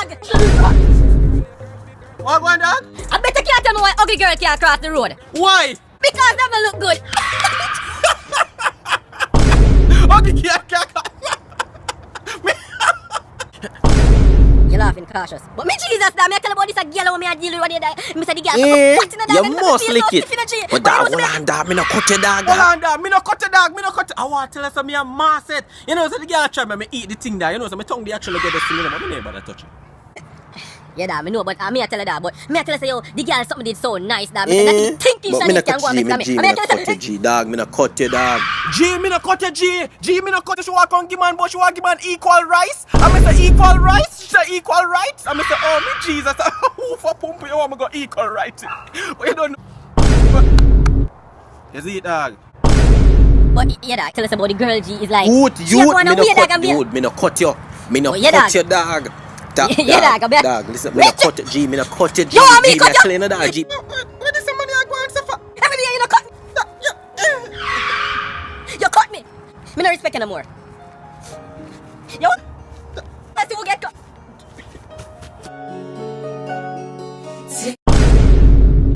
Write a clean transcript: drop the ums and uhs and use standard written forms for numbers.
dog! What going dog? I bet you can't tell me why ugly girl can't cross the road. Why? Because them don't look good. Okay, You're laughing cautious. But me Jesus, damn, I tell about this a girl when me a deal with one day. Me say the girl Eh, what in the dog? you and me must feel lick so it. stiff in the tree. But dog, hold on, dog. Me no cut your dog. Hold on, dog. Me no cut the dog. Me no cut. I want to tell her some me a mass it. You know, so the girl try me eat the thing there. You know, so my tongue they actually get the thing. You know, but me never touch it. Yeah, dog, me know, but me a tell her that. But me a tell her say, yo, the girl something did so nice, dog. Me say that thinking But me no Shanice can cut go and G, make me me. G, I me mean, no I cut your G, dog. Me no cut your dog. G, me no cut your G. G, me no cut. She walk on give man, but she want give man equal rights. I me say equal rights. She say equal rights. I me say, oh me Jesus, who for pump you want me go equal rights? But you don't know. You see it, dog. But yeah, dog, tell us about the girl G is like. Youth, she have one me a no weird dog cut and be- dude. Me no cut you. Me no Oh, yeah, cut dog. your dog. Yeah, dog, I bet. Dog, listen, me no cut your G. Me no cut your G. You want me G, cut a you? clean the dog G. Where this money I go and suffer? Every day you know cut. You cut me. Me no respect you no more. Yo,